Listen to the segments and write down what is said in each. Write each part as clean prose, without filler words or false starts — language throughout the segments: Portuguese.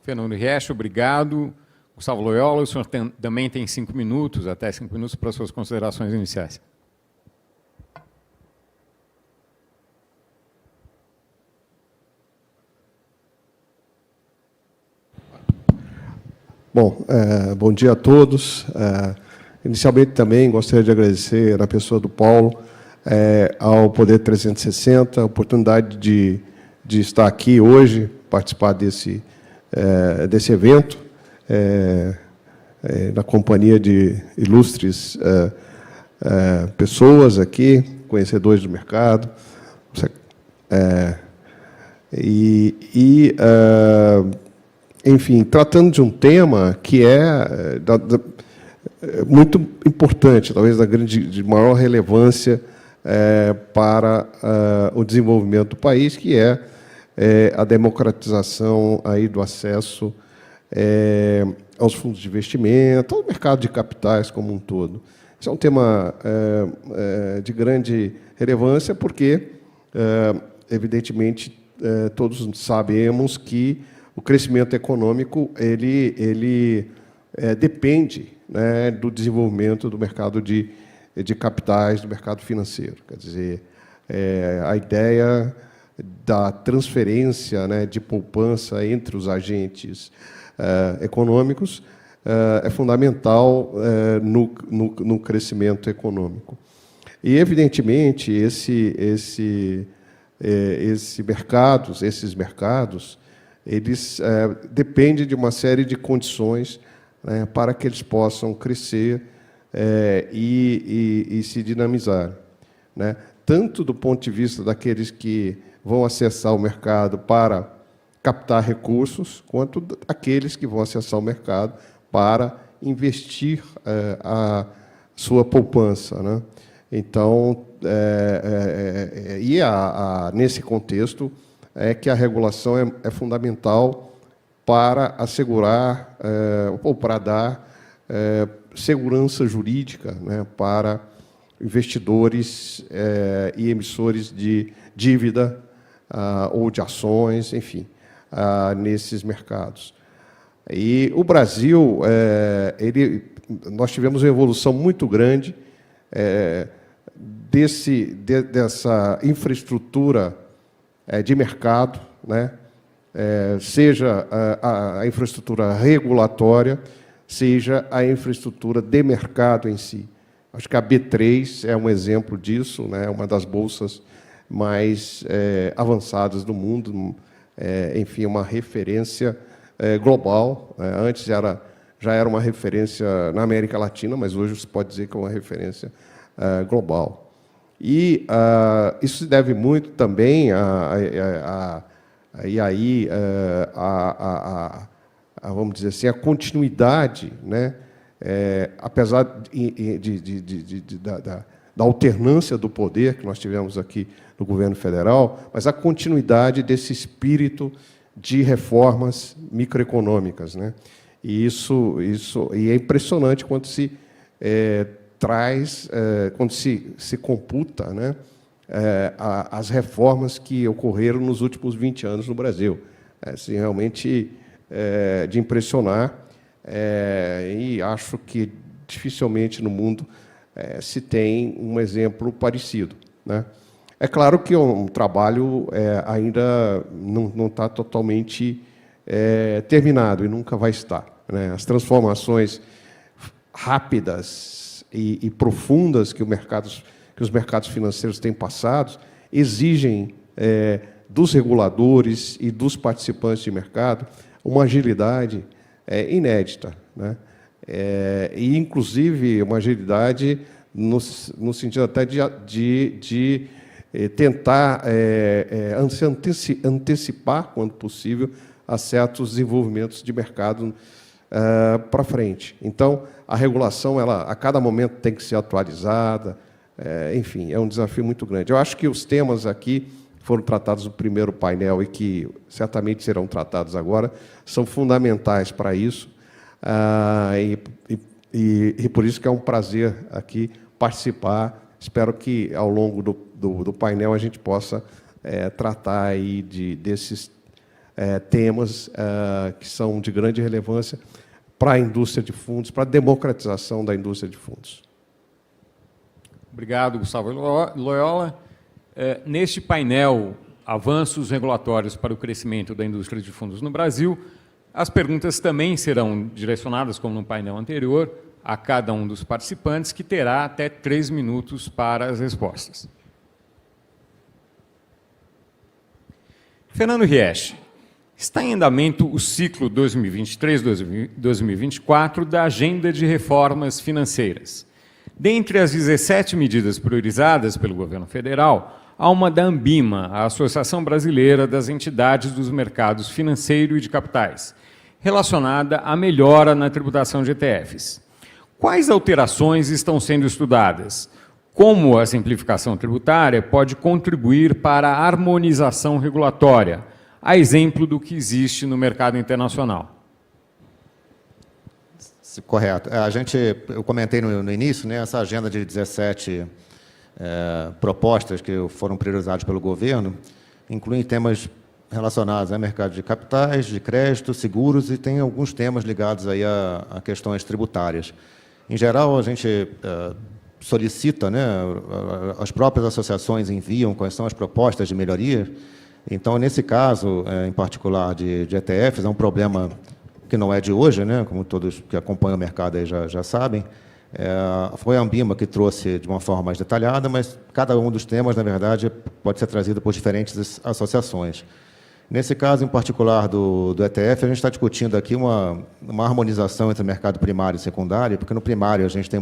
Fernando Riech, obrigado. Gustavo Loyola, o senhor também tem 5 minutos, até 5 minutos, para suas considerações iniciais. Bom, bom dia a todos. Inicialmente, também gostaria de agradecer, na pessoa do Paulo, ao Poder 360, a oportunidade de estar aqui hoje, participar desse evento, na companhia de ilustres pessoas aqui, conhecedores do mercado. Enfim, tratando de um tema que é muito importante, talvez de maior relevância para o desenvolvimento do país, que é a democratização aí do acesso aos fundos de investimento, ao mercado de capitais como um todo. Esse é um tema de grande relevância, porque, evidentemente, todos sabemos que o crescimento econômico ele depende, né, do desenvolvimento do mercado de capitais, do mercado financeiro. Quer dizer, a ideia da transferência, né, de poupança entre os agentes econômicos é fundamental no crescimento econômico. E, evidentemente, esses mercados, eles dependem de uma série de condições, né, para que eles possam crescer e se dinamizar, né? Tanto do ponto de vista daqueles que vão acessar o mercado para captar recursos, quanto aqueles que vão acessar o mercado para investir a sua poupança, né? Então, nesse contexto, é que a regulação é fundamental para assegurar ou para dar segurança jurídica, né, para investidores e emissores de dívida ou de ações, enfim, nesses mercados. E o Brasil, nós tivemos uma evolução muito grande dessa infraestrutura de mercado, né? Seja a infraestrutura regulatória, seja a infraestrutura de mercado em si. Acho que a B3 é um exemplo disso, né? Uma das bolsas mais avançadas do mundo, enfim, uma referência global. Antes já era uma referência na América Latina, mas hoje se pode dizer que é uma referência global. E isso se deve muito também vamos dizer assim, a continuidade, né? Apesar da alternância do poder que nós tivemos aqui no governo federal, mas a continuidade desse espírito de reformas microeconômicas, né? E e é impressionante quando se quando se computa, né, as reformas que ocorreram nos últimos 20 anos no Brasil. Assim, realmente de impressionar, e acho que dificilmente no mundo se tem um exemplo parecido, né? É claro que um trabalho ainda não está totalmente terminado, e nunca vai estar, né? As transformações rápidas e profundas que os mercados financeiros têm passado exigem dos reguladores e dos participantes de mercado uma agilidade inédita, né? E, inclusive, uma agilidade no sentido até de tentar se antecipar, quando possível, a certos desenvolvimentos de mercado para frente. Então, a regulação, ela, a cada momento, tem que ser atualizada. Enfim, é um desafio muito grande. Eu acho que os temas aqui foram tratados no primeiro painel e que certamente serão tratados agora, são fundamentais para isso. E por isso que é um prazer aqui participar. Espero que, ao longo do painel, a gente possa tratar aí desses temas que são de grande relevância para a indústria de fundos, para a democratização da indústria de fundos. Obrigado, Gustavo Loyola. Neste painel, avanços regulatórios para o crescimento da indústria de fundos no Brasil, as perguntas também serão direcionadas, como no painel anterior, a cada um dos participantes, que terá até 3 minutos para as respostas. Fernando Riech, está em andamento o ciclo 2023-2024 da Agenda de Reformas Financeiras. Dentre as 17 medidas priorizadas pelo governo federal, há uma da Ambima, a Associação Brasileira das Entidades dos Mercados Financeiro e de Capitais, relacionada à melhora na tributação de ETFs. Quais alterações estão sendo estudadas? Como a simplificação tributária pode contribuir para a harmonização regulatória, a exemplo do que existe no mercado internacional? Correto. Eu comentei no início, né, essa agenda de 17 propostas que foram priorizadas pelo governo, incluem temas relacionados ao mercado de capitais, de crédito, seguros, e tem alguns temas ligados aí a questões tributárias. Em geral, a gente solicita, né, as próprias associações enviam quais são as propostas de melhoria. Então, nesse caso, em particular de ETFs, é um problema que não é de hoje, né, como todos que acompanham o mercado aí já sabem. Foi a Ambima que trouxe de uma forma mais detalhada, mas cada um dos temas, na verdade, pode ser trazido por diferentes associações. Nesse caso, em particular, do ETF, a gente está discutindo aqui uma harmonização entre o mercado primário e secundário, porque no primário a gente tem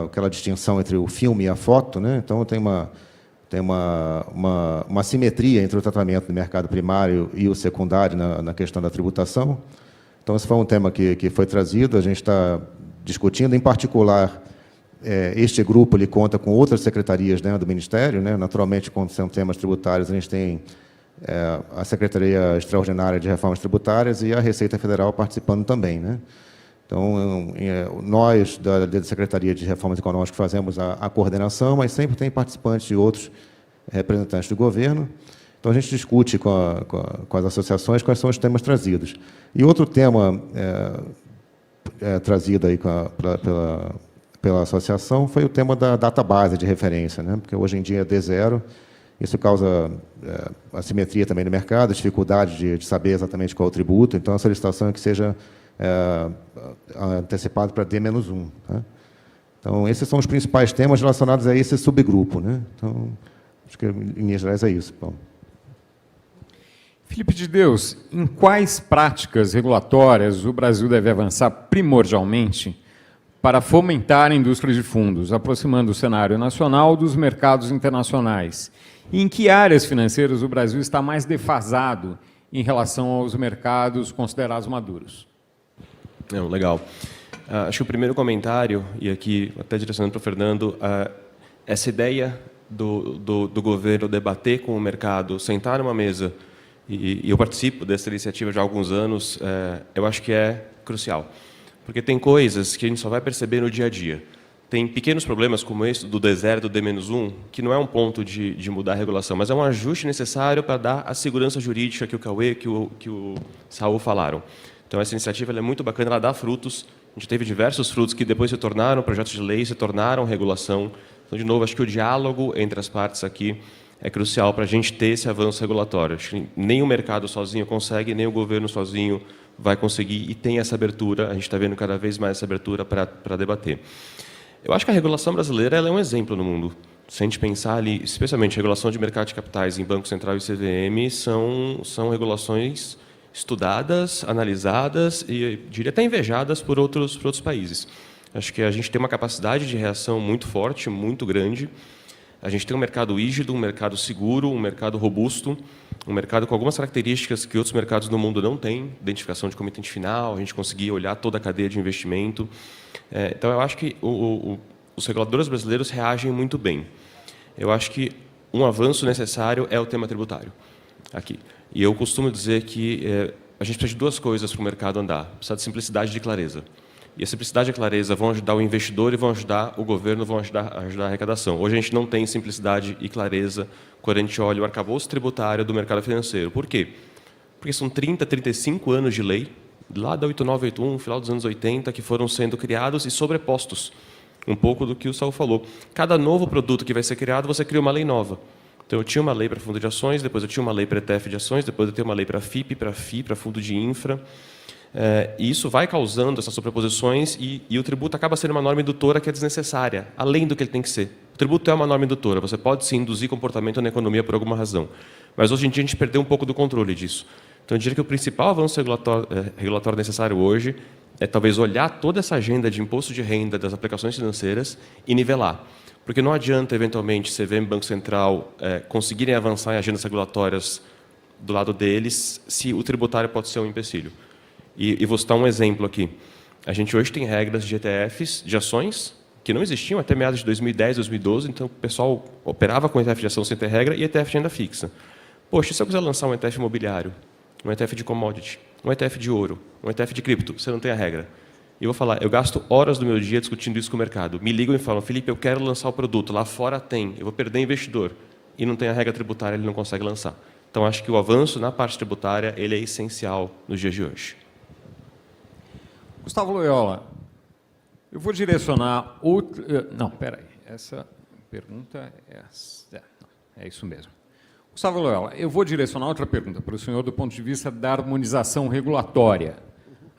aquela distinção entre o filme e a foto, né? Então, tem uma simetria entre o tratamento do mercado primário e o secundário na questão da tributação. Então, esse foi um tema que foi trazido, a gente está discutindo, em particular, este grupo ele conta com outras secretarias, né, do Ministério, né? Naturalmente, quando são temas tributários, a gente tem a Secretaria Extraordinária de Reformas Tributárias e a Receita Federal participando também, né? Então, nós, da Secretaria de Reformas Econômicas, fazemos a coordenação, mas sempre tem participantes de outros representantes do governo. Então, a gente discute com as associações quais são os temas trazidos. E outro tema trazido aí pela associação foi o tema da database de referência, né? Porque hoje em dia é D0, isso causa assimetria também no mercado, dificuldade de saber exatamente qual é o tributo. Então, a solicitação é que seja antecipado para D-1. Tá? Então, esses são os principais temas relacionados a esse subgrupo, né? Então, acho que, em linhas gerais, é isso. Bom. Felipe de Deus, em quais práticas regulatórias o Brasil deve avançar primordialmente para fomentar a indústria de fundos, aproximando o cenário nacional dos mercados internacionais? E em que áreas financeiras o Brasil está mais defasado em relação aos mercados considerados maduros? Legal. Acho que o primeiro comentário, e aqui até direcionando para o Fernando, essa ideia do governo debater com o mercado, sentar numa mesa, e eu participo dessa iniciativa já há alguns anos, eu acho que é crucial. Porque tem coisas que a gente só vai perceber no dia a dia. Tem pequenos problemas como esse do D0, do D-1, que não é um ponto de mudar a regulação, mas é um ajuste necessário para dar a segurança jurídica que o Cauê, que o Saul falaram. Então, essa iniciativa ela é muito bacana, ela dá frutos. A gente teve diversos frutos que depois se tornaram projetos de lei, se tornaram regulação. Então, de novo, acho que o diálogo entre as partes aqui é crucial para a gente ter esse avanço regulatório. Acho que nem o mercado sozinho consegue, nem o governo sozinho vai conseguir, e tem essa abertura, a gente está vendo cada vez mais essa abertura para debater. Eu acho que a regulação brasileira ela é um exemplo no mundo. Se a gente pensar ali, especialmente a regulação de mercado de capitais em Banco Central e CVM, são regulações estudadas, analisadas e, diria, até invejadas por outros países. Acho que a gente tem uma capacidade de reação muito forte, muito grande. A gente tem um mercado rígido, um mercado seguro, um mercado robusto, um mercado com algumas características que outros mercados no mundo não têm, identificação de comitente final, a gente conseguir olhar toda a cadeia de investimento. Então, eu acho que os reguladores brasileiros reagem muito bem. Eu acho que um avanço necessário é o tema tributário aqui. E eu costumo dizer que a gente precisa de duas coisas para o mercado andar. Precisa de simplicidade e de clareza. E a simplicidade e a clareza vão ajudar o investidor e vão ajudar o governo, vão ajudar a arrecadação. Hoje a gente não tem simplicidade e clareza quando a gente olha o arcabouço tributário do mercado financeiro. Por quê? Porque são 30, 35 anos de lei, lá da 8981, final dos anos 80, que foram sendo criados e sobrepostos. Um pouco do que o Saul falou. Cada novo produto que vai ser criado, você cria uma lei nova. Então, eu tinha uma lei para fundo de ações, depois eu tinha uma lei para ETF de ações, depois eu tenho uma lei para FIP, para FI, para fundo de infra. E isso vai causando essas sobreposições e o tributo acaba sendo uma norma indutora que é desnecessária, além do que ele tem que ser. O tributo é uma norma indutora, você pode sim induzir comportamento na economia por alguma razão. Mas hoje em dia a gente perdeu um pouco do controle disso. Então, eu diria que o principal avanço regulatório necessário hoje é talvez olhar toda essa agenda de imposto de renda das aplicações financeiras e nivelar. Porque não adianta, eventualmente, CVM e Banco Central conseguirem avançar em agendas regulatórias do lado deles, se o tributário pode ser um empecilho. E vou citar um exemplo aqui. A gente hoje tem regras de ETFs, de ações, que não existiam até meados de 2010, 2012, então o pessoal operava com ETF de ação sem ter regra e ETF de renda fixa. Poxa, se eu quiser lançar um ETF imobiliário, um ETF de commodity, um ETF de ouro, um ETF de cripto, você não tem a regra. E eu vou falar, eu gasto horas do meu dia discutindo isso com o mercado. Me ligam e falam, Felipe, eu quero lançar o produto, lá fora tem, eu vou perder investidor. E não tem a regra tributária, ele não consegue lançar. Então, acho que o avanço na parte tributária ele é essencial nos dias de hoje. Gustavo Loyola, eu vou direcionar outra... Não, espera aí, essa pergunta é isso mesmo. Gustavo Loyola, eu vou direcionar outra pergunta para o senhor do ponto de vista da harmonização regulatória.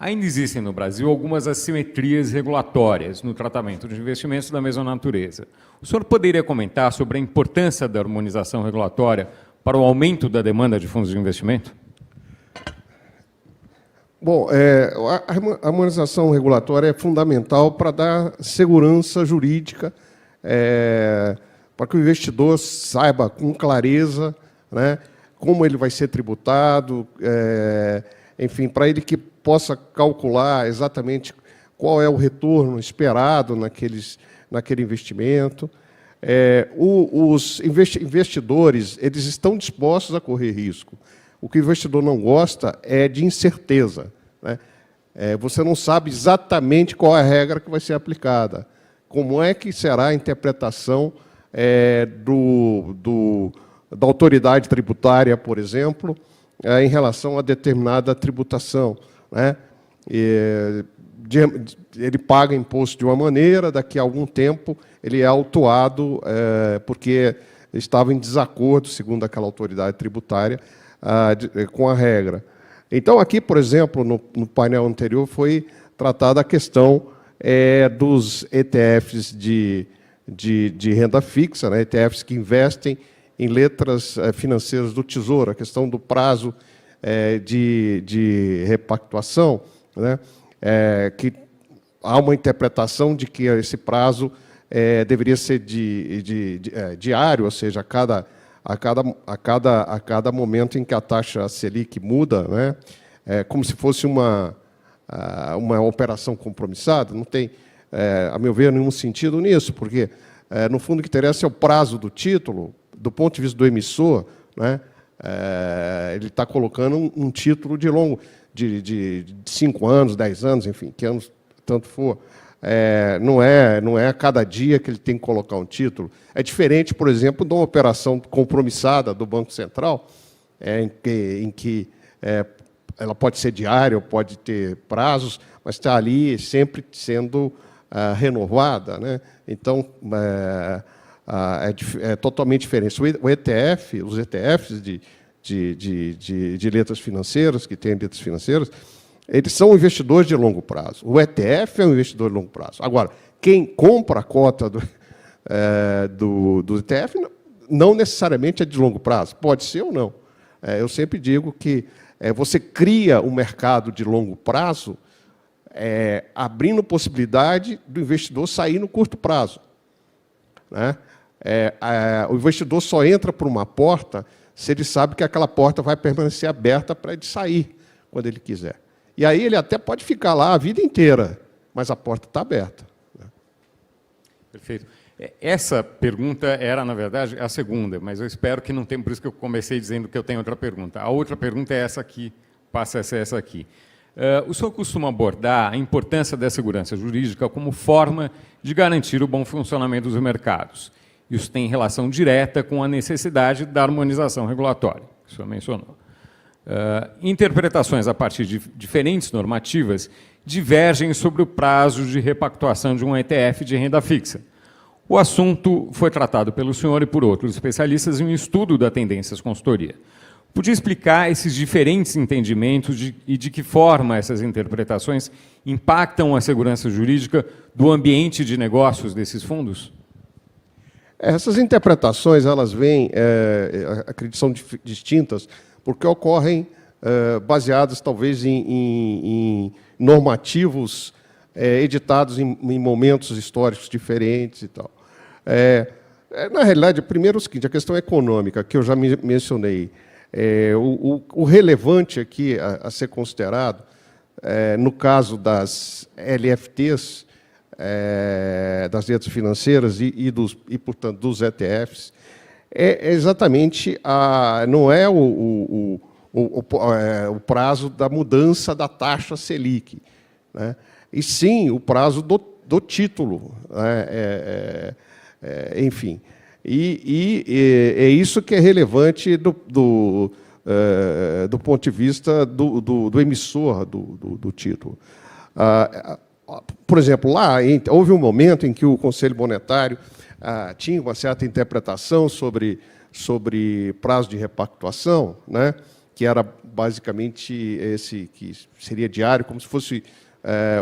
Ainda existem no Brasil algumas assimetrias regulatórias no tratamento de investimentos da mesma natureza. O senhor poderia comentar sobre a importância da harmonização regulatória para o aumento da demanda de fundos de investimento? Bom, a harmonização regulatória é fundamental para dar segurança jurídica, para que o investidor saiba com clareza, né, como ele vai ser tributado, enfim, para ele que possa calcular exatamente qual é o retorno esperado naquele investimento. Os investidores eles estão dispostos a correr risco. O que o investidor não gosta é de incerteza, né? Você não sabe exatamente qual é a regra que vai ser aplicada. Como é que será a interpretação da autoridade tributária, por exemplo, em relação a determinada tributação, né? Ele paga imposto de uma maneira, daqui a algum tempo ele é autuado porque estava em desacordo, segundo aquela autoridade tributária, com a regra. Então, aqui, por exemplo, no painel anterior, foi tratada a questão dos ETFs de renda fixa, né? ETFs que investem em letras financeiras do Tesouro, a questão do prazo de repactuação, né? Que há uma interpretação de que esse prazo deveria ser diário, ou seja, a cada momento em que a taxa Selic muda, né? Como se fosse uma operação compromissada. Não tem, a meu ver, nenhum sentido nisso, porque, no fundo, o que interessa é o prazo do título, do ponto de vista do emissor, né? Ele está colocando um título de longo, de 5 anos, 10 anos, enfim, que anos tanto for. Não é a cada dia que ele tem que colocar um título. É diferente, por exemplo, de uma operação compromissada do Banco Central, em que ela pode ser diária, pode ter prazos, mas está ali sempre sendo renovada, né? Então, é totalmente diferente. Os ETFs de letras financeiras, que têm letras financeiras, eles são investidores de longo prazo. O ETF é um investidor de longo prazo. Agora, quem compra a cota do ETF não necessariamente é de longo prazo. Pode ser ou não. Eu sempre digo que você cria um mercado de longo prazo abrindo possibilidade do investidor sair no curto prazo, né? O investidor só entra por uma porta se ele sabe que aquela porta vai permanecer aberta para ele sair quando ele quiser. E aí ele até pode ficar lá a vida inteira, mas a porta está aberta. Perfeito. Essa pergunta era, na verdade, a segunda, mas eu espero que não tenha, por isso que eu comecei dizendo que eu tenho outra pergunta. A outra pergunta é essa aqui, passa a ser essa aqui. O senhor costuma abordar a importância da segurança jurídica como forma de garantir o bom funcionamento dos mercados. Isso tem relação direta com a necessidade da harmonização regulatória, que o senhor mencionou. Interpretações a partir de diferentes normativas divergem sobre o prazo de repactuação de um ETF de renda fixa. O assunto foi tratado pelo senhor e por outros especialistas em um estudo da Tendências Consultoria. Podia explicar esses diferentes entendimentos e de que forma essas interpretações impactam a segurança jurídica do ambiente de negócios desses fundos? Essas interpretações, elas vêm, acredito, são distintas, porque ocorrem baseadas, talvez, em normativos editados em momentos históricos diferentes e tal. Na realidade, primeiro o seguinte, a questão econômica, que eu já mencionei. O relevante aqui a ser considerado, no caso das LFTs, das letras financeiras e, portanto, dos ETFs, é exatamente não é o prazo da mudança da taxa Selic, né? E sim o prazo do título, né? Enfim. E é isso que é relevante do ponto de vista do emissor do título. Por exemplo, lá houve um momento em que o Conselho Monetário tinha uma certa interpretação sobre prazo de repactuação, né, que era basicamente esse que seria diário, como se fosse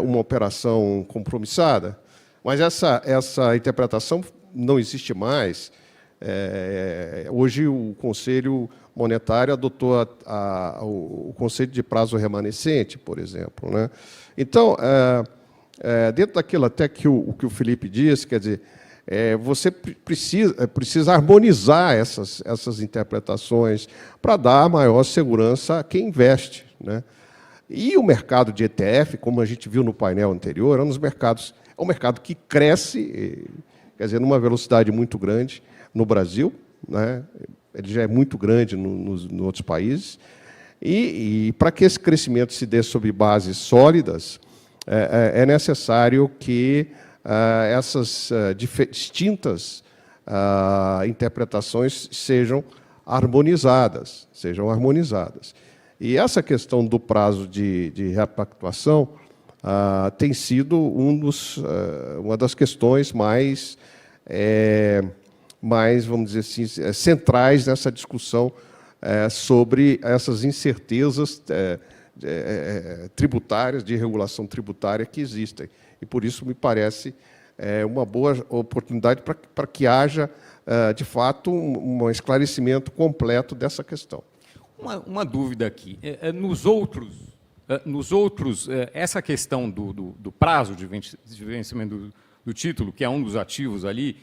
uma operação compromissada. Mas essa interpretação não existe mais. Hoje, o Conselho Monetário adotou o conceito de prazo remanescente, por exemplo, né? Então, dentro daquilo até que o Felipe disse, quer dizer, você precisa harmonizar essas interpretações para dar maior segurança a quem investe, né? E o mercado de ETF, como a gente viu no painel anterior, é um mercado que cresce, quer dizer, numa velocidade muito grande no Brasil, né? Ele já é muito grande nos outros países, e para que esse crescimento se dê sobre bases sólidas, é necessário que essas distintas interpretações sejam harmonizadas. E essa questão do prazo de repactuação tem sido uma das questões mais, vamos dizer assim, centrais nessa discussão sobre essas incertezas tributárias, de regulação tributária que existem. E, por isso, me parece uma boa oportunidade para que haja, de fato, um esclarecimento completo dessa questão. Uma dúvida aqui. Nos outros, essa questão do prazo de vencimento do título, que é um dos ativos ali,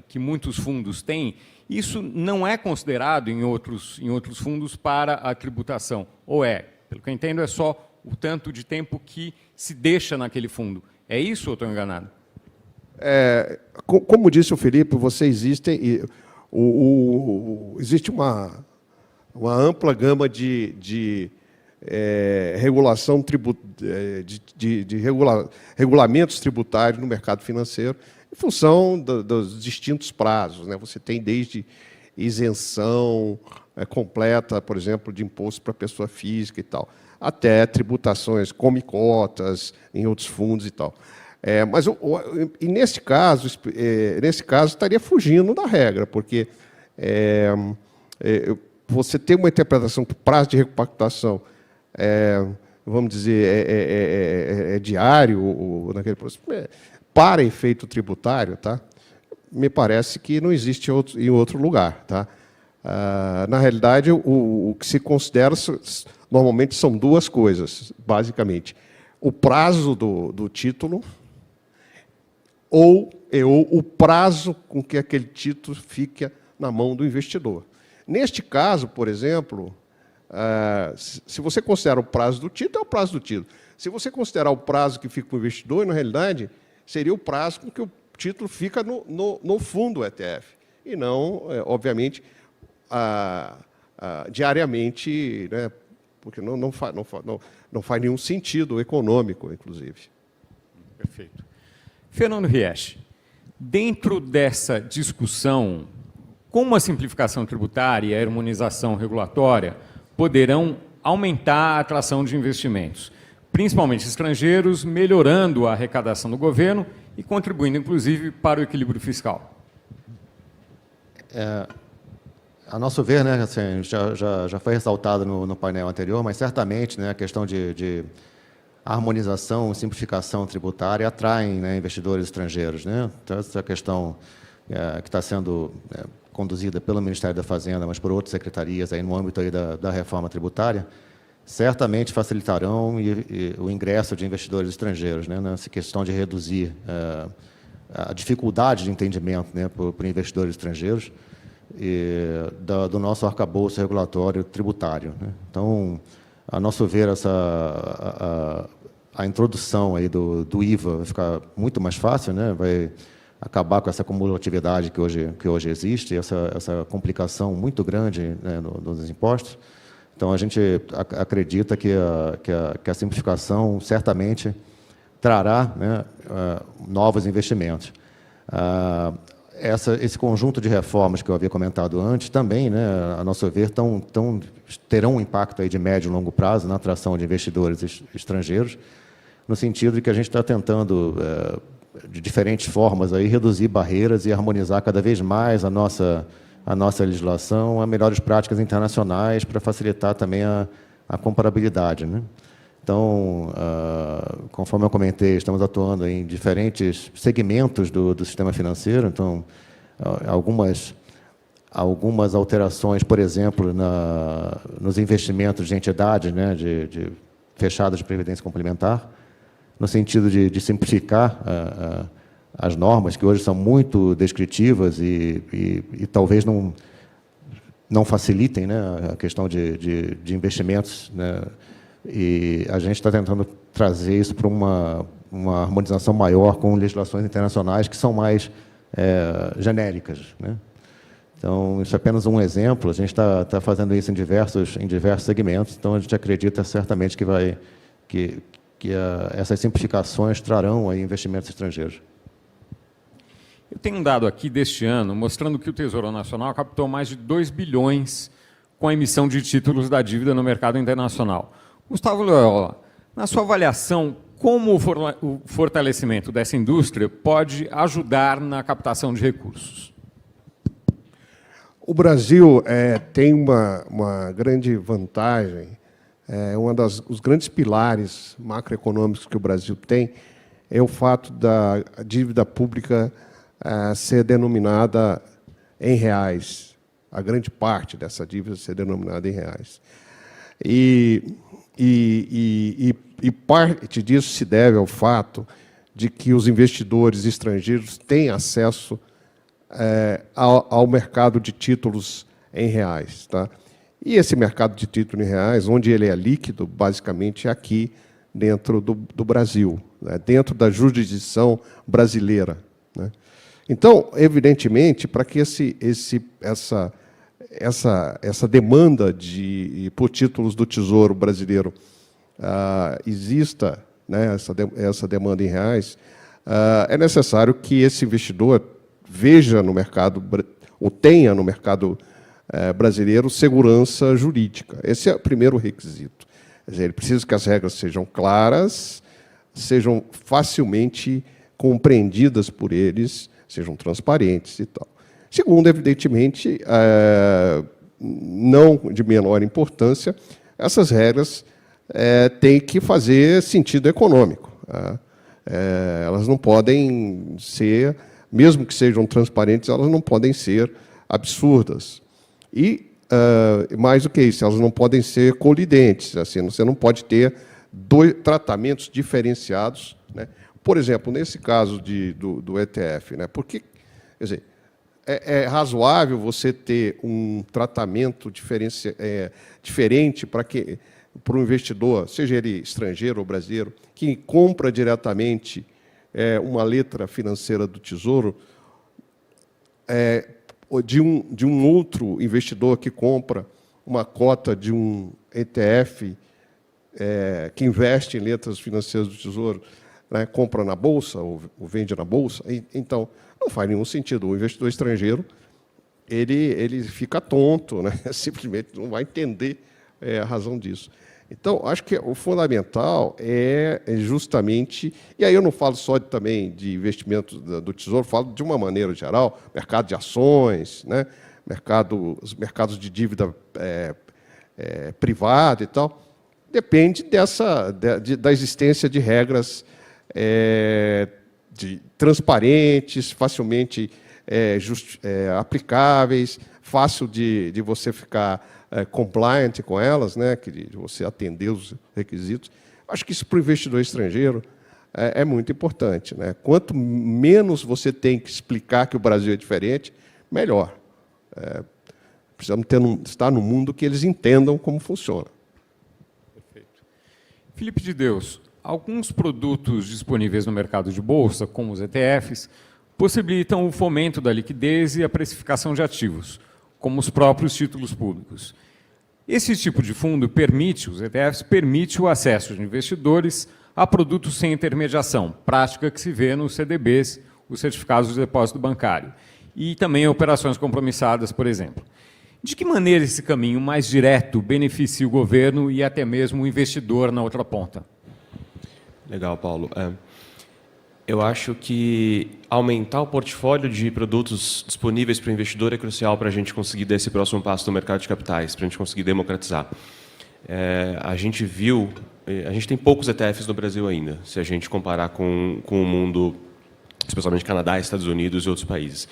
que muitos fundos têm, isso não é considerado em outros fundos para a tributação, ou é? Pelo que eu entendo, é só o tanto de tempo que se deixa naquele fundo. É isso ou estou enganado? Como disse o Felipe, existe uma ampla gama de regulação regulamentos tributários no mercado financeiro, em função dos distintos prazos, né? Você tem desde isenção completa, por exemplo, de imposto para pessoa física e tal, até tributações como cotas em outros fundos e tal. Mas nesse caso estaria fugindo da regra, porque você tem uma interpretação que o prazo de repactuação vamos dizer, é diário, ou naquele processo, para efeito tributário, tá? Me parece que não existe em outro lugar. Tá? Na realidade, o que se considera normalmente são duas coisas, basicamente. O prazo do título ou o prazo com que aquele título fica na mão do investidor. Neste caso, por exemplo, se você considera o prazo do título, é o prazo do título. Se você considerar o prazo que fica com o investidor, na realidade, seria o prazo com que o título fica no fundo ETF, e não, obviamente, diariamente, né, porque não faz nenhum sentido econômico, inclusive. Perfeito. Fernando Riech, dentro dessa discussão, como a simplificação tributária e a harmonização regulatória poderão aumentar a atração de investimentos, principalmente estrangeiros, melhorando a arrecadação do governo e contribuindo, inclusive, para o equilíbrio fiscal? A nosso ver, né, assim, já foi ressaltado no painel anterior, mas certamente, né, a questão de harmonização, simplificação tributária atraem, né, investidores estrangeiros, né? Então, essa questão que está sendo conduzida pelo Ministério da Fazenda, mas por outras secretarias aí no âmbito aí da reforma tributária, certamente facilitarão o ingresso de investidores estrangeiros, né, nessa questão de reduzir a dificuldade de entendimento, né, por investidores estrangeiros e do nosso arcabouço regulatório tributário, né? Então, a nosso ver, a introdução aí do IVA vai ficar muito mais fácil, né? Vai acabar com essa cumulatividade que hoje existe, essa complicação muito grande, né, nos impostos. Então, a gente acredita que a simplificação certamente trará, né, novos investimentos. Esse conjunto de reformas que eu havia comentado antes também, né, a nosso ver, terão um impacto aí de médio e longo prazo na atração de investidores estrangeiros, no sentido de que a gente está tentando, de diferentes formas, aí, reduzir barreiras e harmonizar cada vez mais a nossa legislação a melhores práticas internacionais para facilitar também a comparabilidade, né? Então, conforme eu comentei, estamos atuando em diferentes segmentos do sistema financeiro. Então, algumas alterações, por exemplo, nos investimentos de entidades, né, fechadas de previdência complementar, no sentido de simplificar as normas, que hoje são muito descritivas e talvez não facilitem, né, a questão de investimentos, né? E a gente está tentando trazer isso para uma harmonização maior com legislações internacionais que são mais genéricas, né? Então, isso é apenas um exemplo. A gente está fazendo isso em diversos segmentos. Então, a gente acredita certamente que essas simplificações trarão aí investimentos estrangeiros. Eu tenho um dado aqui deste ano mostrando que o Tesouro Nacional captou mais de 2 bilhões com a emissão de títulos da dívida no mercado internacional. Gustavo Loyola, na sua avaliação, como o fortalecimento dessa indústria pode ajudar na captação de recursos? O Brasil tem uma grande vantagem, os grandes pilares macroeconômicos que o Brasil tem é o fato da dívida pública ser denominada em reais, a grande parte dessa dívida ser denominada em reais. E parte disso se deve ao fato de que os investidores estrangeiros têm acesso ao mercado de títulos em reais, tá? E esse mercado de títulos em reais, onde ele é líquido, basicamente é aqui dentro do Brasil, né, dentro da jurisdição brasileira, né? Então, evidentemente, para que essa demanda por títulos do Tesouro brasileiro exista, né, essa demanda em reais, é necessário que esse investidor veja no mercado, ou tenha no mercado brasileiro, segurança jurídica. Esse é o primeiro requisito. Quer dizer, ele precisa que as regras sejam claras, sejam facilmente compreendidas por eles, sejam transparentes e tal. Segundo, evidentemente, não de menor importância, essas regras têm que fazer sentido econômico. Elas não podem ser, mesmo que sejam transparentes, elas não podem ser absurdas. E, mais do que isso, elas não podem ser colidentes. Assim, você não pode ter tratamentos diferenciados, né? Por exemplo, nesse caso do ETF, né? Porque, quer dizer, é razoável você ter um tratamento diferente para o investidor, seja ele estrangeiro ou brasileiro, que compra diretamente uma letra financeira do Tesouro, de um outro investidor que compra uma cota de um ETF que investe em letras financeiras do Tesouro, né, compra na Bolsa ou vende na Bolsa. Então, não faz nenhum sentido. O investidor estrangeiro ele fica tonto, né? Simplesmente não vai entender a razão disso. Então, acho que o fundamental é justamente... E aí eu não falo só também de investimentos do Tesouro, falo de uma maneira geral, mercado de ações, né? Os mercados de dívida privada e tal. Depende da existência de regras transparentes, facilmente aplicáveis, fácil de você ficar compliant com elas, né, de você atender os requisitos. Acho que isso para o investidor estrangeiro é muito importante, né? Quanto menos você tem que explicar que o Brasil é diferente, melhor. Precisamos estar no mundo que eles entendam como funciona. Perfeito. Felipe de Deus, alguns produtos disponíveis no mercado de bolsa, como os ETFs, possibilitam o fomento da liquidez e a precificação de ativos, como os próprios títulos públicos. Esse tipo de fundo os ETFs permite o acesso de investidores a produtos sem intermediação, prática que se vê nos CDBs, os certificados de depósito bancário, e também operações compromissadas, por exemplo. De que maneira esse caminho mais direto beneficia o governo e até mesmo o investidor na outra ponta? Legal, Paulo. Eu acho que aumentar o portfólio de produtos disponíveis para o investidor é crucial para a gente conseguir dar esse próximo passo no mercado de capitais, para a gente conseguir democratizar. A gente tem poucos ETFs no Brasil ainda, se a gente comparar com o mundo, especialmente Canadá, Estados Unidos e outros países.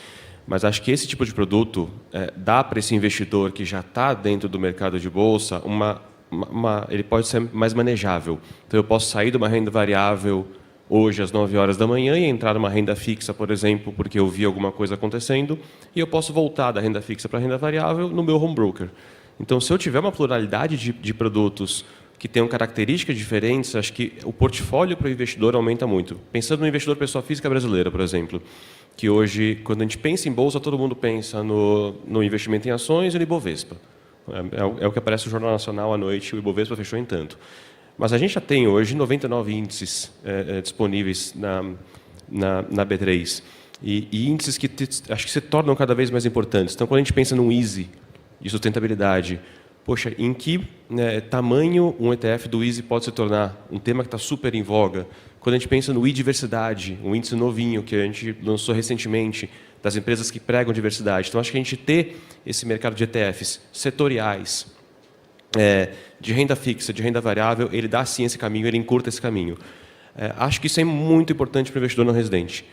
Mas acho que esse tipo de produto dá para esse investidor que já está dentro do mercado de bolsa, ele pode ser mais manejável. Então, eu posso sair de uma renda variável hoje às 9 horas da manhã e entrar numa renda fixa, por exemplo, porque eu vi alguma coisa acontecendo, e eu posso voltar da renda fixa para a renda variável no meu home broker. Então, se eu tiver uma pluralidade de produtos que tenham características diferentes, acho que o portfólio para o investidor aumenta muito. Pensando no investidor pessoa física brasileira, por exemplo, que hoje, quando a gente pensa em bolsa, todo mundo pensa no investimento em ações e no Ibovespa. É o que aparece no Jornal Nacional à noite, o Ibovespa fechou em tanto. Mas a gente já tem hoje 99 índices disponíveis na B3, e índices que acho que se tornam cada vez mais importantes. Então, quando a gente pensa num Easy de sustentabilidade, poxa, em que tamanho um ETF do Easy pode se tornar? Um tema que está super em voga. Quando a gente pensa no e-diversidade, um índice novinho que a gente lançou recentemente, das empresas que pregam diversidade. Então, acho que a gente ter esse mercado de ETFs setoriais, de renda fixa, de renda variável, ele dá sim esse caminho, ele encurta esse caminho. Acho que isso é muito importante para o investidor não residente.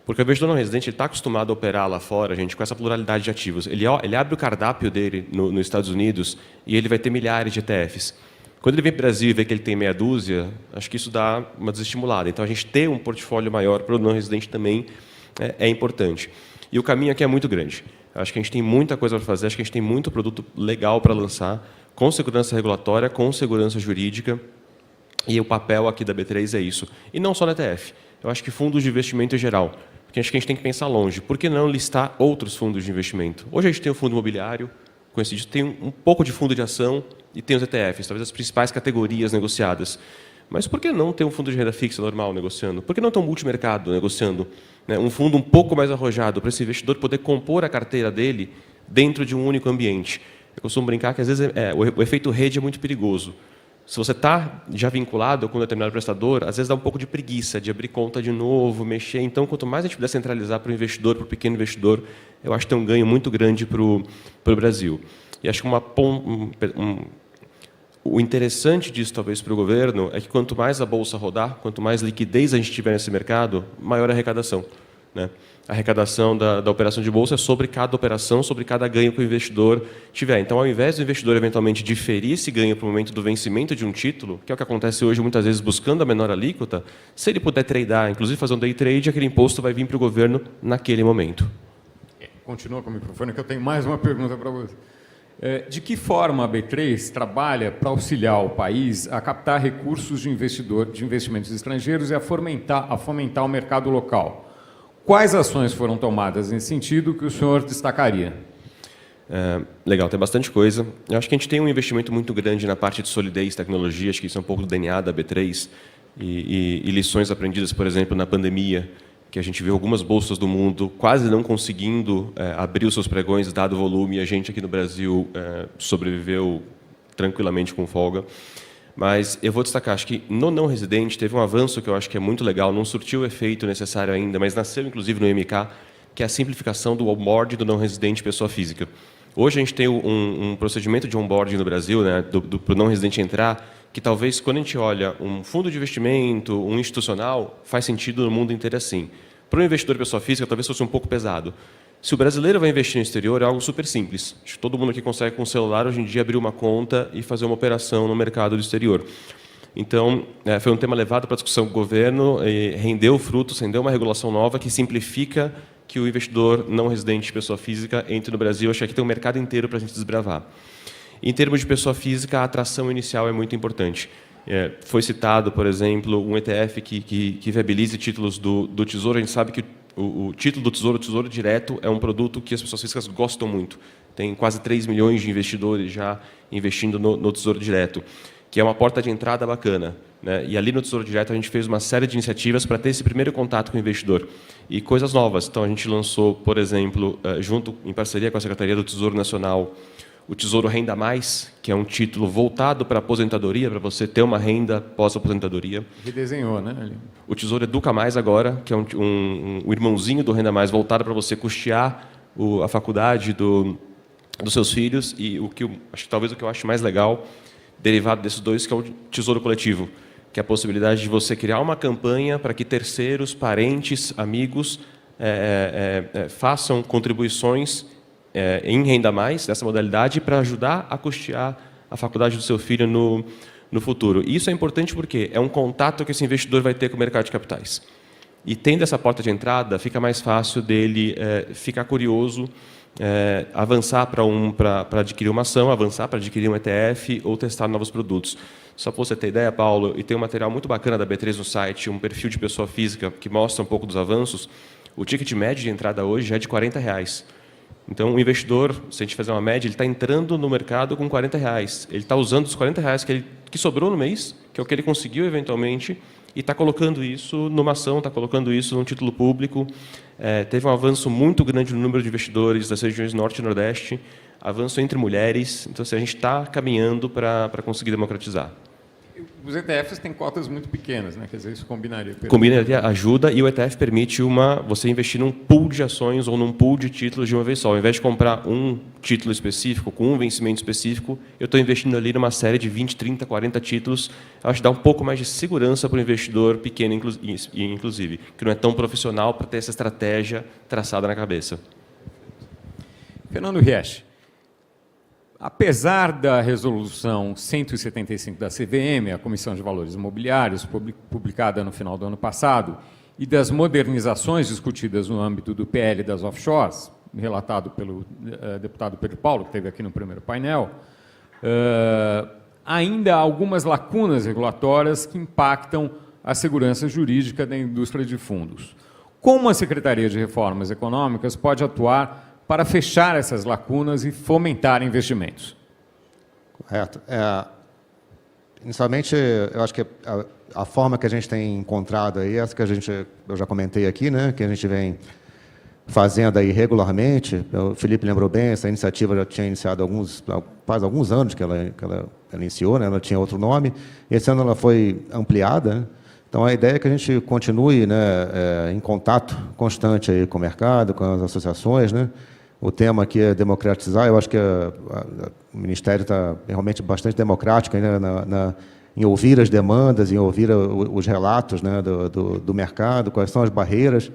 Porque o investidor não residente está acostumado a operar lá fora, gente, com essa pluralidade de ativos. Ele abre o cardápio dele nos Estados Unidos e ele vai ter milhares de ETFs. Quando ele vem para o Brasil e vê que ele tem meia dúzia, acho que isso dá uma desestimulada. Então, a gente ter um portfólio maior para o não residente também é importante. E o caminho aqui é muito grande. Acho que a gente tem muita coisa para fazer, acho que a gente tem muito produto legal para lançar, com segurança regulatória, com segurança jurídica, e o papel aqui da B3 é isso. E não só na ETF. Eu acho que fundos de investimento em geral. Porque acho que a gente tem que pensar longe. Por que não listar outros fundos de investimento? Hoje a gente tem o fundo imobiliário, conhecido, tem um pouco de fundo de ação e tem os ETFs, talvez as principais categorias negociadas. Mas por que não ter um fundo de renda fixa normal negociando? Por que não ter um multimercado negociando? Um fundo um pouco mais arrojado para esse investidor poder compor a carteira dele dentro de um único ambiente. Eu costumo brincar que, às vezes, o efeito rede é muito perigoso. Se você está já vinculado com um determinado prestador, às vezes dá um pouco de preguiça de abrir conta de novo, mexer. Então, quanto mais a gente puder centralizar para o investidor, para o pequeno investidor, eu acho que tem um ganho muito grande para o Brasil. E acho que o interessante disso, talvez, para o governo, é que quanto mais a Bolsa rodar, quanto mais liquidez a gente tiver nesse mercado, maior a arrecadação. Né? A arrecadação da operação de Bolsa é sobre cada operação, sobre cada ganho que o investidor tiver. Então, ao invés do investidor, eventualmente, diferir esse ganho para o momento do vencimento de um título, que é o que acontece hoje, muitas vezes, buscando a menor alíquota, se ele puder tradear, inclusive fazer um day trade, aquele imposto vai vir para o governo naquele momento. Continua com o microfone, que eu tenho mais uma pergunta para você. De que forma a B3 trabalha para auxiliar o país a captar recursos de investimentos estrangeiros e a fomentar o mercado local? Quais ações foram tomadas nesse sentido que o senhor destacaria? Legal, tem bastante coisa. Eu acho que a gente tem um investimento muito grande na parte de solidez, tecnologia, acho que isso é um pouco do DNA da B3, e lições aprendidas, por exemplo, na pandemia, que a gente viu algumas bolsas do mundo quase não conseguindo abrir os seus pregões, dado o volume, e a gente aqui no Brasil sobreviveu tranquilamente com folga. Mas eu vou destacar, acho que no não residente teve um avanço que eu acho que é muito legal, não surtiu o efeito necessário ainda, mas nasceu inclusive no MK, que é a simplificação do onboarding do não residente pessoa física. Hoje a gente tem um procedimento de onboarding no Brasil, né, para o não residente entrar, que talvez quando a gente olha um fundo de investimento, um institucional, faz sentido no mundo inteiro assim. Para um investidor pessoa física, talvez fosse um pouco pesado. Se o brasileiro vai investir no exterior, é algo super simples. Acho que todo mundo aqui consegue, com o celular, hoje em dia, abrir uma conta e fazer uma operação no mercado do exterior. Então, foi um tema levado para a discussão do governo, e rendeu frutos, rendeu uma regulação nova que simplifica que o investidor não residente, pessoa física, entre no Brasil. Acho que aqui tem um mercado inteiro para a gente desbravar. Em termos de pessoa física, a atração inicial é muito importante. Foi citado, por exemplo, um ETF que viabilize títulos do Tesouro. A gente sabe que o título do Tesouro, o Tesouro Direto, é um produto que as pessoas físicas gostam muito. Tem quase 3 milhões de investidores já investindo no Tesouro Direto, que é uma porta de entrada bacana, né? E ali no Tesouro Direto a gente fez uma série de iniciativas para ter esse primeiro contato com o investidor. E coisas novas. Então a gente lançou, por exemplo, junto em parceria com a Secretaria do Tesouro Nacional, o Tesouro Renda Mais, que é um título voltado para a aposentadoria, para você ter uma renda pós-aposentadoria. Redesenhou, né? O Tesouro Educa Mais agora, que é um irmãozinho do Renda Mais, voltado para você custear a faculdade dos seus filhos. E acho que talvez o que eu acho mais legal, derivado desses dois, que é o Tesouro Coletivo, que é a possibilidade de você criar uma campanha para que terceiros, parentes, amigos façam contribuições em Renda Mais, dessa modalidade, para ajudar a custear a faculdade do seu filho no futuro. E isso é importante porque é um contato que esse investidor vai ter com o mercado de capitais. E tendo essa porta de entrada, fica mais fácil dele ficar curioso, avançar para adquirir uma ação, avançar para adquirir um ETF ou testar novos produtos. Só para você ter ideia, Paulo, e tem um material muito bacana da B3 no site, um perfil de pessoa física que mostra um pouco dos avanços. O ticket médio de entrada hoje já é de R$40. Então, o investidor, se a gente fizer uma média, ele está entrando no mercado com R$40. Ele está usando os R$40 que sobrou no mês, que é o que ele conseguiu eventualmente, e está colocando isso numa ação, está colocando isso num título público. Teve um avanço muito grande no número de investidores das regiões Norte e Nordeste, avanço entre mulheres. Então, assim, a gente está caminhando para conseguir democratizar. Os ETFs têm cotas muito pequenas, né? Quer dizer, isso combinaria. Combinaria, ajuda, e o ETF permite você investir num pool de ações ou num pool de títulos de uma vez só. Ao invés de comprar um título específico, com um vencimento específico, eu estou investindo ali numa série de 20, 30, 40 títulos. Eu acho que dá um pouco mais de segurança para o investidor pequeno, inclusive, que não é tão profissional para ter essa estratégia traçada na cabeça. Fernando Riech, apesar da resolução 175 da CVM, a Comissão de Valores Imobiliários, publicada no final do ano passado, e das modernizações discutidas no âmbito do PL das offshores, relatado pelo deputado Pedro Paulo, que esteve aqui no primeiro painel, ainda há algumas lacunas regulatórias que impactam a segurança jurídica da indústria de fundos. Como a Secretaria de Reformas Econômicas pode atuar para fechar essas lacunas e fomentar investimentos? Correto. Inicialmente, eu acho que a forma que a gente tem encontrado aí, essa que eu já comentei aqui, né, que a gente vem fazendo aí regularmente. O Felipe lembrou bem, essa iniciativa já tinha iniciado faz alguns anos que ela iniciou, né, ela tinha outro nome. Esse ano ela foi ampliada, né? Então, a ideia é que a gente continue, né, em contato constante aí com o mercado, com as associações, né? O tema aqui é democratizar. Eu acho que o Ministério está realmente bastante democrático, né, em ouvir as demandas, em ouvir os relatos, né, do mercado, quais são as barreiras.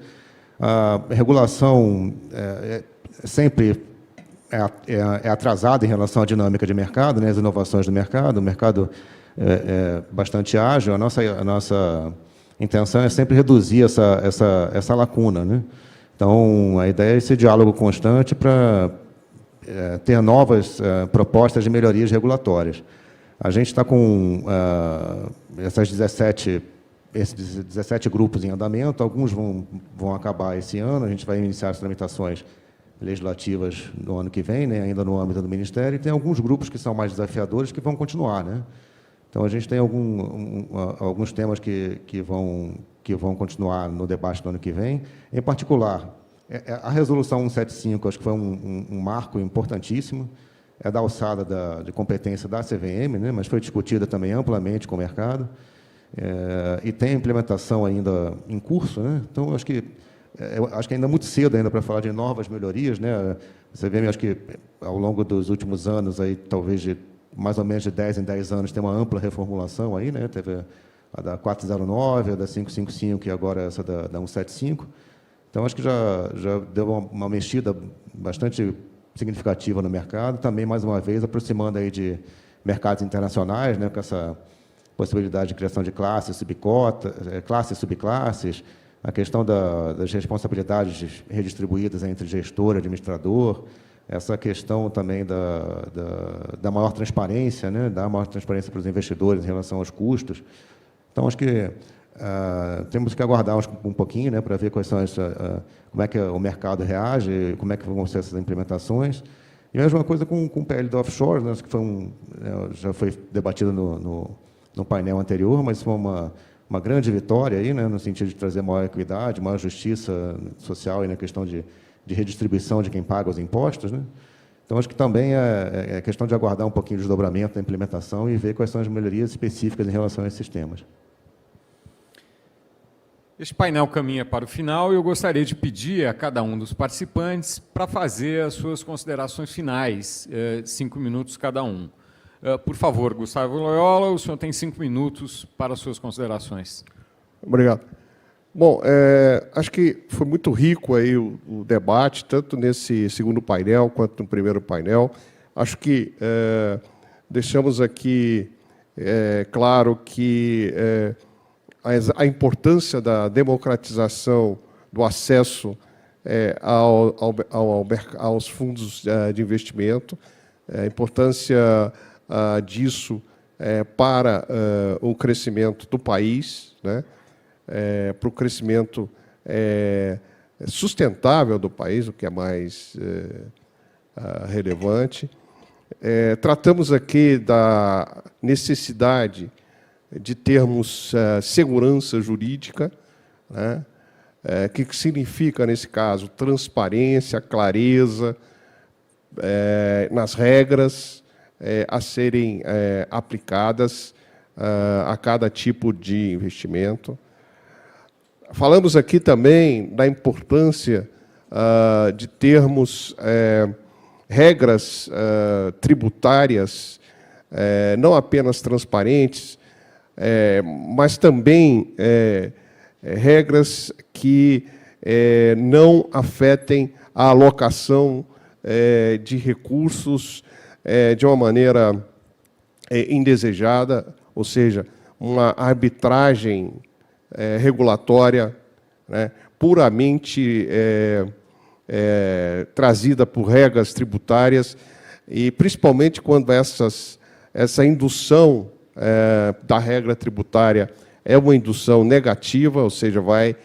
A regulação sempre é atrasada em relação à dinâmica de mercado, né, as inovações do mercado. O mercado é bastante ágil. A nossa intenção é sempre reduzir essa lacuna, né? Então, a ideia é esse diálogo constante para ter novas propostas de melhorias regulatórias. A gente está com esses 17 grupos em andamento, alguns vão acabar esse ano, a gente vai iniciar as tramitações legislativas no ano que vem, né, ainda no âmbito do Ministério, e tem alguns grupos que são mais desafiadores que vão continuar, né? Então, a gente tem alguns temas que vão continuar no debate do ano que vem. Em particular, a Resolução 175, acho que foi um marco importantíssimo, é da alçada de competência da CVM, né, mas foi discutida também amplamente com o mercado, e tem a implementação ainda em curso, né? Então, eu acho que ainda é muito cedo ainda para falar de novas melhorias, né? A CVM, acho que ao longo dos últimos anos, aí, talvez mais ou menos de 10 em 10 anos, tem uma ampla reformulação aí, né? Teve a da 409, a da 555 e agora essa da 175. Então, acho que já deu uma mexida bastante significativa no mercado, também, mais uma vez, aproximando aí de mercados internacionais, né? Com essa possibilidade de criação de classes, subclasses, a questão das responsabilidades redistribuídas entre gestor e administrador, essa questão também da maior transparência, né? Dar maior transparência para os investidores em relação aos custos. Então, acho que temos que aguardar um pouquinho, né, para ver quais são como é que o mercado reage, como é que vão ser essas implementações. E a mesma coisa com o PL do offshore, né, que já foi debatido no painel anterior, mas foi uma grande vitória aí, né, no sentido de trazer maior equidade, maior justiça social e na questão de redistribuição de quem paga os impostos, né? Então, acho que também é questão de aguardar um pouquinho o desdobramento da implementação e ver quais são as melhorias específicas em relação a esses temas. Este painel caminha para o final e eu gostaria de pedir a cada um dos participantes para fazer as suas considerações finais, 5 minutos cada um. Por favor, Gustavo Loyola, o senhor tem 5 minutos para as suas considerações. Obrigado. Bom, acho que foi muito rico aí o debate, tanto nesse segundo painel quanto no primeiro painel. Acho que deixamos aqui claro que a importância da democratização do acesso aos fundos de investimento, a importância disso para o crescimento do país, né? Para o crescimento sustentável do país, o que é mais relevante. Tratamos aqui da necessidade de termos segurança jurídica, né? Que significa, nesse caso, transparência, clareza nas regras a serem aplicadas a cada tipo de investimento. Falamos aqui também da importância de termos regras tributárias não apenas transparentes, mas também regras que não afetem a alocação de recursos de uma maneira indesejada, ou seja, uma arbitragem regulatória, né, puramente trazida por regras tributárias, e principalmente quando essa indução da regra tributária é uma indução negativa, ou seja, vai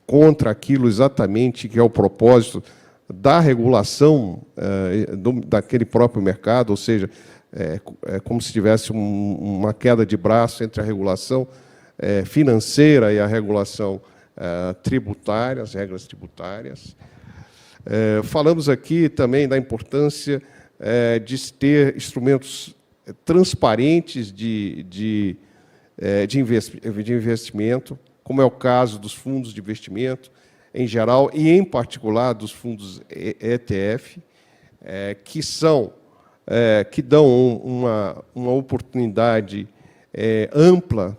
contra aquilo exatamente que é o propósito da regulação daquele próprio mercado, ou seja, é como se tivesse uma queda de braço entre a regulação financeira e a regulação tributária, as regras tributárias. Falamos aqui também da importância de ter instrumentos transparentes de investimento, como é o caso dos fundos de investimento em geral e, em particular, dos fundos ETF, que dão uma oportunidade ampla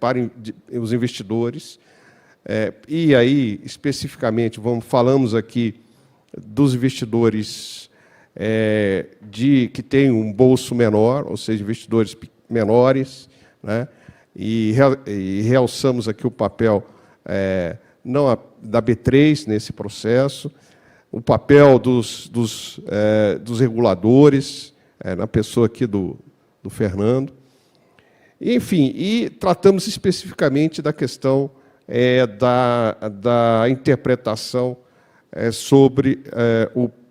para os investidores. E aí, especificamente, falamos aqui dos investidores que têm um bolso menor, ou seja, investidores menores, né? E realçamos aqui o papel da B3 nesse processo, o papel dos reguladores, na pessoa aqui do Fernando. Enfim, e tratamos especificamente da questão da interpretação sobre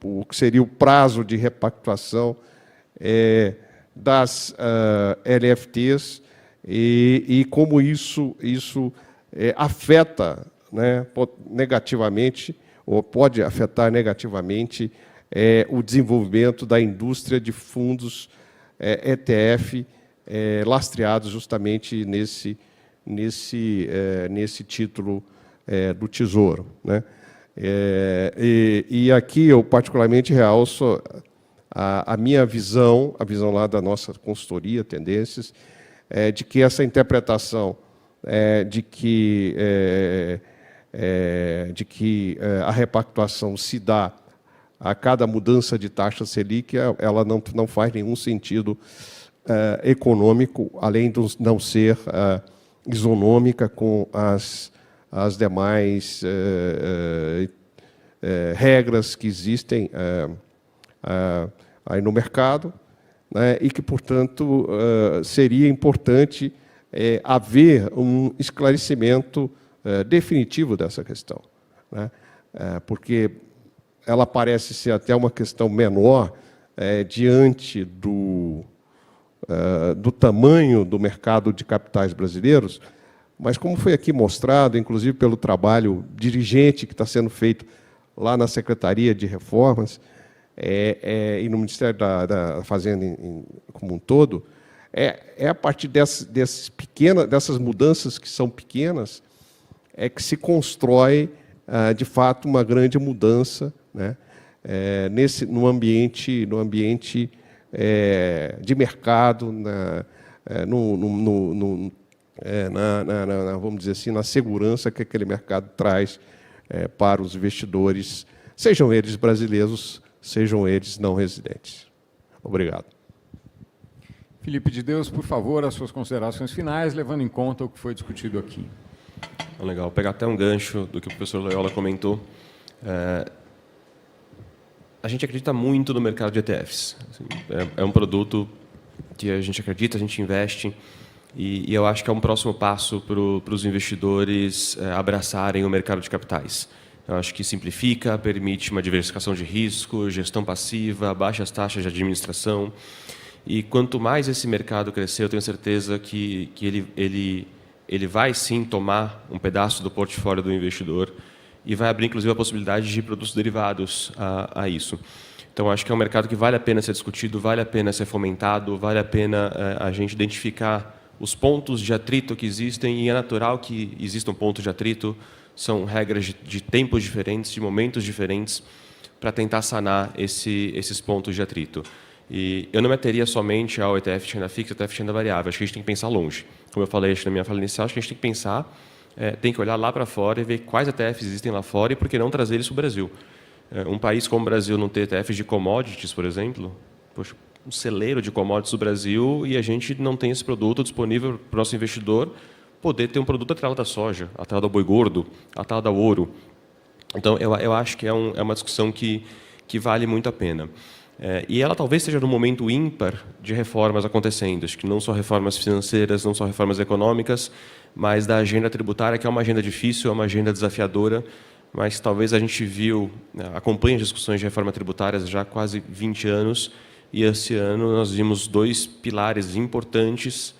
o que seria o prazo de repactuação das LFTs e como isso afeta, né, negativamente, ou pode afetar negativamente, o desenvolvimento da indústria de fundos ETF lastreados justamente nesse título do Tesouro, né? E aqui eu particularmente realço a minha visão, a visão lá da nossa consultoria, Tendências, de que essa interpretação de que a repactuação se dá a cada mudança de taxa Selic, ela não faz nenhum sentido econômico, além de não ser isonômica com as demais regras que existem aí no mercado, né, e que, portanto, seria importante haver um esclarecimento definitivo dessa questão, né, porque ela parece ser até uma questão menor diante do tamanho do mercado de capitais brasileiros, mas como foi aqui mostrado, inclusive pelo trabalho dirigente que está sendo feito lá na Secretaria de Reformas e no Ministério da Fazenda como um todo, a partir dessas mudanças que são pequenas, que se constrói, de fato, uma grande mudança, né, no ambiente de mercado, vamos dizer assim, na segurança que aquele mercado traz para os investidores, sejam eles brasileiros, sejam eles não residentes. Obrigado. Felipe de Deus, por favor, as suas considerações finais, levando em conta o que foi discutido aqui. Legal, vou pegar até um gancho do que o professor Loyola comentou. A gente acredita muito no mercado de ETFs. Assim, é um produto que a gente acredita, a gente investe, e eu acho que é um próximo passo para os investidores abraçarem o mercado de capitais. Eu acho que simplifica, permite uma diversificação de risco, gestão passiva, baixas taxas de administração. E quanto mais esse mercado crescer, eu tenho certeza que ele vai sim tomar um pedaço do portfólio do investidor e vai abrir, inclusive, a possibilidade de produtos derivados a isso. Então, acho que é um mercado que vale a pena ser discutido, vale a pena ser fomentado, vale a pena a gente identificar os pontos de atrito que existem, e é natural que existam pontos de atrito, são regras de tempos diferentes, de momentos diferentes, para tentar sanar esses pontos de atrito. E eu não me ateria somente ao ETF de renda fixa, ETF de renda variável. Acho que a gente tem que pensar longe. Como eu falei na minha fala inicial, acho que a gente tem que pensar, tem que olhar lá para fora e ver quais ETFs existem lá fora e por que não trazer isso para o Brasil. Um país como o Brasil não ter ETFs de commodities, por exemplo, poxa, um celeiro de commodities do Brasil, e a gente não tem esse produto disponível para o nosso investidor poder ter um produto atrelado à soja, atrelado ao boi gordo, atrelado ao ouro. Então, eu acho que é uma discussão que vale muito a pena. E ela talvez seja no momento ímpar de reformas acontecendo, acho que não só reformas financeiras, não só reformas econômicas, mas da agenda tributária, que é uma agenda difícil, é uma agenda desafiadora, mas talvez a gente acompanha as discussões de reforma tributária já há quase 20 anos, e esse ano nós vimos 2 pilares importantes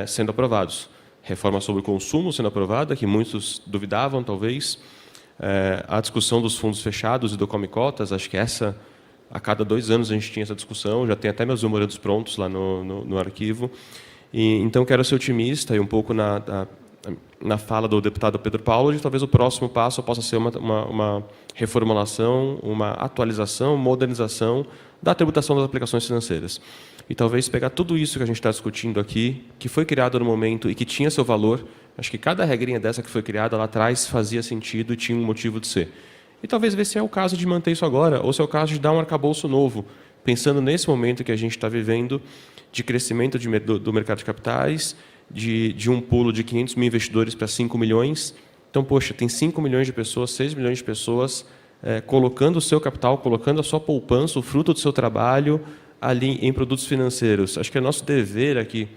sendo aprovados. Reforma sobre o consumo sendo aprovada, que muitos duvidavam, talvez. A discussão dos fundos fechados e do Come Cotas, acho que a cada 2 anos a gente tinha essa discussão, já tem até meus memorandos prontos lá no arquivo. Então, quero ser otimista e um pouco na fala do deputado Pedro Paulo, de talvez o próximo passo possa ser uma reformulação, uma atualização, modernização da tributação das aplicações financeiras. E talvez pegar tudo isso que a gente está discutindo aqui, que foi criado no momento e que tinha seu valor, acho que cada regrinha dessa que foi criada lá atrás fazia sentido e tinha um motivo de ser. E talvez ver se é o caso de manter isso agora, ou se é o caso de dar um arcabouço novo, pensando nesse momento que a gente está vivendo de crescimento do mercado de capitais, de um pulo de 500 mil investidores para 5 milhões. Então, poxa, tem 5 milhões de pessoas, 6 milhões de pessoas colocando o seu capital, colocando a sua poupança, o fruto do seu trabalho, ali em produtos financeiros. Acho que é nosso dever aqui,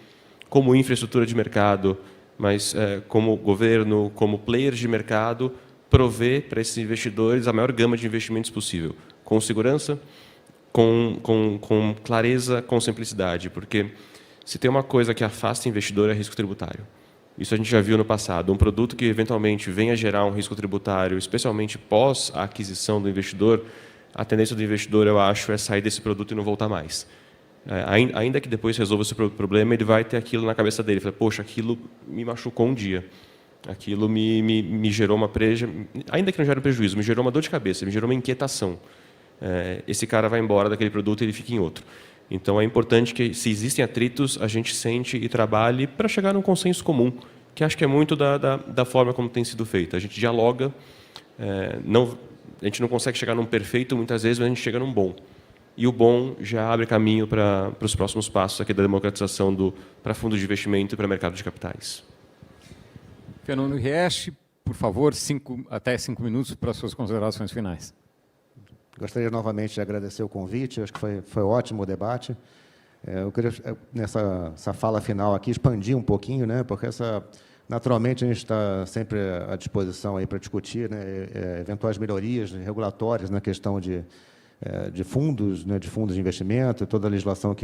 como infraestrutura de mercado, mas como governo, como players de mercado, prover para esses investidores a maior gama de investimentos possível, com segurança, com clareza, com simplicidade, porque se tem uma coisa que afasta investidor é risco tributário. Isso a gente já viu no passado. Um produto que eventualmente venha gerar um risco tributário, especialmente pós a aquisição do investidor, a tendência do investidor, eu acho, é sair desse produto e não voltar mais. Ainda que depois resolva esse problema, ele vai ter aquilo na cabeça dele. Fala, poxa, aquilo me machucou um dia. Aquilo me gerou uma ainda que não gere um prejuízo, me gerou uma dor de cabeça, me gerou uma inquietação. Esse cara vai embora daquele produto e ele fica em outro. Então, é importante que, se existem atritos, a gente sente e trabalhe para chegar num consenso comum, que acho que é muito da forma como tem sido feito. A gente dialoga, a gente não consegue chegar num perfeito muitas vezes, mas a gente chega num bom. E o bom já abre caminho para os próximos passos aqui da democratização para fundos de investimento e para mercado de capitais. Fernando Riech, por favor, até 5 minutos para suas considerações finais. Gostaria novamente de agradecer o convite, acho que foi ótimo o debate. Eu queria, nessa fala final aqui, expandir um pouquinho, né, porque naturalmente a gente está sempre à disposição para discutir, né, eventuais melhorias regulatórias na questão de fundos, né, de fundos de investimento, toda a legislação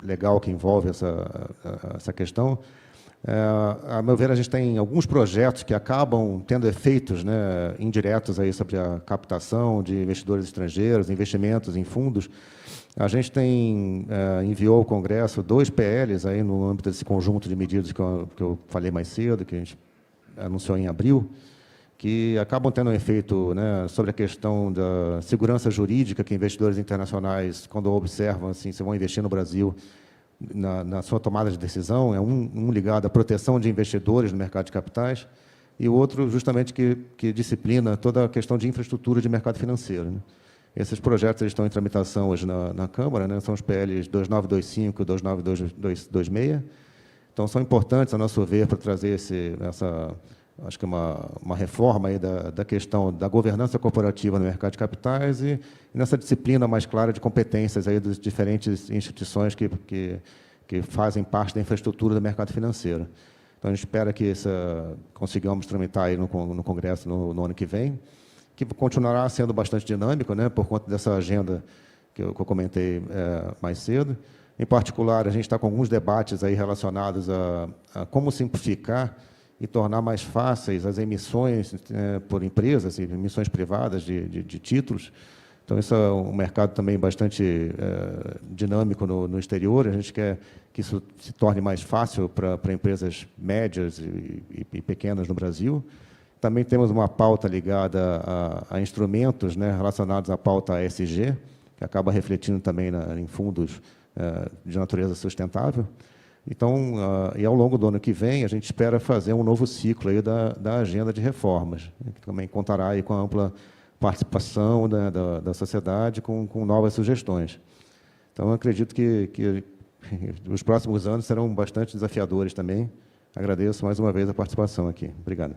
legal que envolve essa questão. A meu ver, a gente tem alguns projetos que acabam tendo efeitos, né, indiretos aí sobre a captação de investidores estrangeiros, investimentos em fundos. A gente enviou ao Congresso 2 PLs aí no âmbito desse conjunto de medidas que eu falei mais cedo, que a gente anunciou em abril, que acabam tendo um efeito, né, sobre a questão da segurança jurídica que investidores internacionais, quando observam assim, se vão investir no Brasil, na sua tomada de decisão, um ligado à proteção de investidores no mercado de capitais e o outro justamente que disciplina toda a questão de infraestrutura de mercado financeiro, né? Esses projetos estão em tramitação hoje na Câmara, né? São os PLs 2925 e 29226. Então, são importantes, a nosso ver, para trazer acho que uma reforma aí da questão da governança corporativa no mercado de capitais e nessa disciplina mais clara de competências aí das diferentes instituições que fazem parte da infraestrutura do mercado financeiro. Então, a gente espera que consigamos tramitar aí no Congresso no ano que vem, que continuará sendo bastante dinâmico, né, por conta dessa agenda que eu comentei mais cedo. Em particular, a gente está com alguns debates aí relacionados a como simplificar e tornar mais fáceis as emissões por empresas, emissões privadas de títulos. Então, isso é um mercado também bastante dinâmico no exterior. A gente quer que isso se torne mais fácil para empresas médias e pequenas no Brasil. Também temos uma pauta ligada a instrumentos, né, relacionados à pauta ESG, que acaba refletindo também em fundos de natureza sustentável. Então, e ao longo do ano que vem, a gente espera fazer um novo ciclo aí da agenda de reformas, que também contará aí com a ampla participação da sociedade com novas sugestões. Então, eu acredito que os próximos anos serão bastante desafiadores também. Agradeço mais uma vez a participação aqui. Obrigado.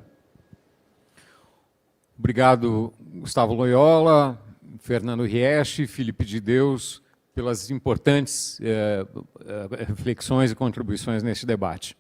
Obrigado, Gustavo Loyola, Fernando Riech, Felipe de Deus, pelas importantes reflexões e contribuições neste debate.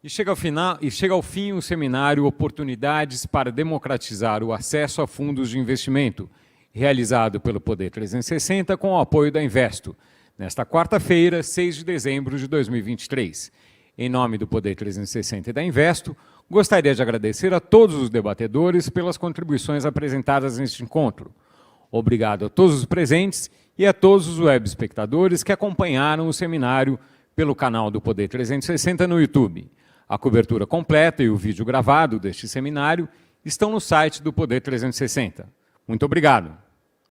E chega ao fim o seminário Oportunidades para Democratizar o Acesso a Fundos de Investimento, realizado pelo Poder 360 com o apoio da Investo, nesta quarta-feira, 6 de dezembro de 2023. Em nome do Poder 360 e da Investo, gostaria de agradecer a todos os debatedores pelas contribuições apresentadas neste encontro. Obrigado a todos os presentes e a todos os web espectadores que acompanharam o seminário pelo canal do Poder 360 no YouTube. A cobertura completa e o vídeo gravado deste seminário estão no site do Poder 360. Muito obrigado.